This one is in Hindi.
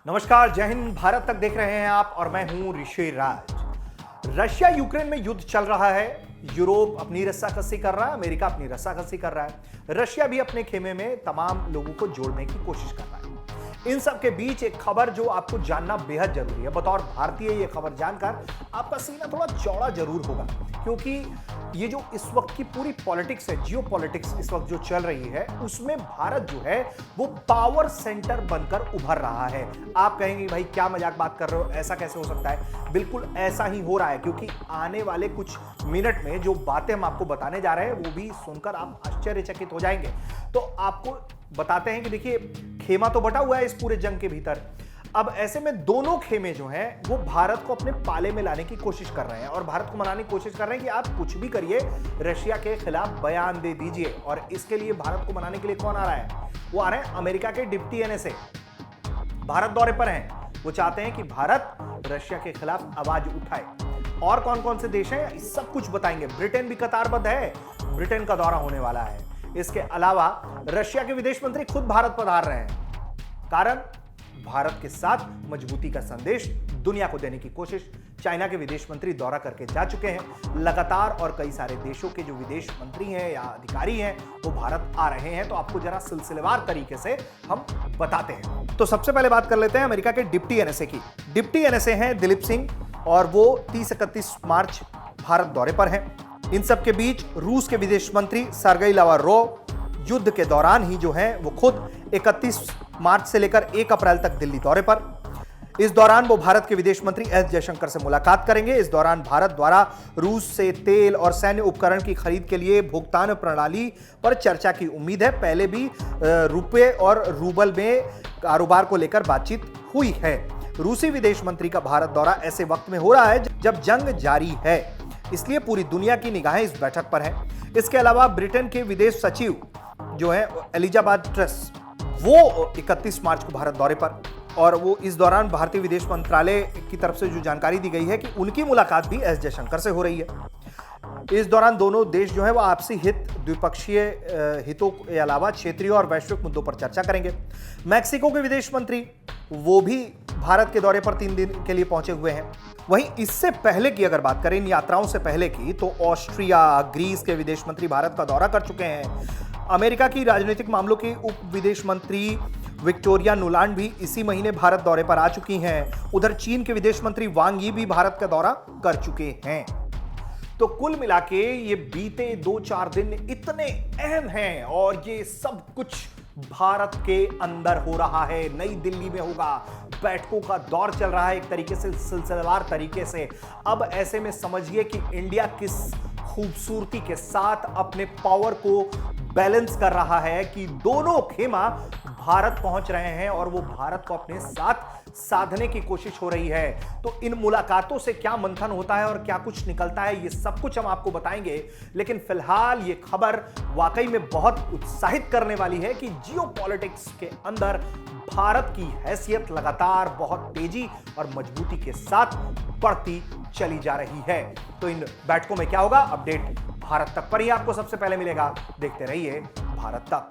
नमस्कार, जय हिंद। भारत तक देख रहे हैं आप और मैं हूं ऋषि राज। रशिया यूक्रेन में युद्ध चल रहा है। यूरोप अपनी रस्साकसी कर रहा है, अमेरिका अपनी रस्साकसी कर रहा है। रशिया भी अपने खेमे में तमाम लोगों को जोड़ने की कोशिश कर रहा है। इन सब के बीच एक खबर जो आपको जानना बेहद जरूरी है। बतौर भारतीय ये खबर जानकर आपका सीना थोड़ा चौड़ा जरूर होगा, क्योंकि ये जो इस वक्त की पूरी पॉलिटिक्स है, जियो पॉलिटिक्स इस वक्त जो चल रही है, उसमें भारत जो है वो पावर सेंटर बनकर उभर रहा है। आप कहेंगे भाई क्या मजाक बात कर रहे हो, ऐसा कैसे हो सकता है? बिल्कुल ऐसा ही हो रहा है, क्योंकि आने वाले कुछ मिनट में जो बातें हम आपको बताने जा रहे हैं वो भी सुनकर आप आश्चर्यचकित हो जाएंगे। तो आपको बताते हैं कि देखिए, खेमा तो बटा हुआ है इस पूरे जंग के भीतर। अब ऐसे में दोनों खेमे जो हैं वो भारत को अपने पाले में लाने की कोशिश कर रहे हैं और भारत को मनाने की कोशिश कर रहे हैं कि आप कुछ भी करिए, रशिया के खिलाफ बयान दे दीजिए। और इसके लिए भारत को मनाने के लिए कौन आ रहा है? वो आ रहे हैं अमेरिका के डिप्टी एनएसए, भारत दौरे पर हैं। वो चाहते हैं कि भारत रशिया के खिलाफ आवाज उठाए। और कौन कौन से देश हैं सब कुछ बताएंगे। ब्रिटेन भी कतारबद्ध है, ब्रिटेन का दौरा होने वाला है। इसके अलावा रशिया के विदेश मंत्री खुद भारत पधार रहे हैं। कारण भारत के साथ मजबूती का संदेश दुनिया को देने की कोशिश। चाइना के विदेश मंत्री दौरा करके जा चुके हैं लगातार, और कई सारे देशों के जो विदेश मंत्री हैं या अधिकारी हैं वो भारत आ रहे हैं। तो आपको जरा सिलसिलेवार तरीके से हम बताते हैं। तो सबसे पहले बात कर लेते हैं अमेरिका के डिप्टी एनएसए की। डिप्टी एनएसए हैं दिलीप सिंह, और वो 30-31 मार्च भारत दौरे पर हैं। इन सब के बीच रूस के विदेश मंत्री सर्गेई लावरोव युद्ध के दौरान ही जो है वो खुद 31 मार्च से लेकर 1 अप्रैल तक दिल्ली दौरे पर। इस दौरान वो भारत के विदेश मंत्री एस जयशंकर से मुलाकात करेंगे। इस दौरान भारत द्वारा रूस से तेल और सैन्य उपकरण की खरीद के लिए भुगतान प्रणाली पर चर्चा की उम्मीद है। पहले भी रुपए और रूबल में कारोबार को लेकर बातचीत हुई है। रूसी विदेश मंत्री का भारत दौरा ऐसे वक्त में हो रहा है जब जंग जारी है, इसलिए पूरी दुनिया की निगाहें इस बैठक पर हैं। इसके अलावा ब्रिटेन के विदेश सचिव जो है एलिजाबेथ ट्रस, वो 31 मार्च को भारत दौरे पर, और वो इस दौरान भारतीय विदेश मंत्रालय की तरफ से जो जानकारी दी गई है कि उनकी मुलाकात भी एस जयशंकर से हो रही है। इस दौरान दोनों देश जो है वो आपसी हित, द्विपक्षीय हितों के अलावा क्षेत्रीय और वैश्विक मुद्दों पर चर्चा करेंगे। मैक्सिको के विदेश मंत्री वो भी भारत के दौरे पर 3 दिन के लिए पहुंचे हुए हैं। वहीं इससे पहले की अगर बात करें, इन यात्राओं से पहले की, तो ऑस्ट्रिया, ग्रीस के विदेश मंत्री भारत का दौरा कर चुके हैं। अमेरिका की राजनीतिक मामलों की उप विदेश मंत्री विक्टोरिया नुलांड भी इसी महीने भारत दौरे पर आ चुकी हैं। उधर चीन के विदेश मंत्री वांग यी भी भारत का दौरा कर चुके हैं। तो कुल मिला के ये बीते 2-4 दिन इतने अहम हैं, और ये सब कुछ भारत के अंदर हो रहा है, नई दिल्ली में होगा। बैठकों का दौर चल रहा है एक तरीके से, सिलसिलेवार तरीके से। अब ऐसे में समझिए कि इंडिया किस खूबसूरती के साथ अपने पावर को बैलेंस कर रहा है कि दोनों खेमा भारत पहुंच रहे हैं और वो भारत को अपने साथ साधने की कोशिश हो रही है। तो इन मुलाकातों से क्या मंथन होता है और क्या कुछ निकलता है, ये सब कुछ हम आपको बताएंगे। लेकिन फिलहाल ये खबर वाकई में बहुत उत्साहित करने वाली है कि जियो पॉलिटिक्स के अंदर भारत की हैसियत लगातार बहुत तेजी और मजबूती के साथ बढ़ती चली जा रही है। तो इन बैठकों में क्या होगा, अपडेट भारत तक पर ही आपको सबसे पहले मिलेगा। देखते रहिए भारत तक।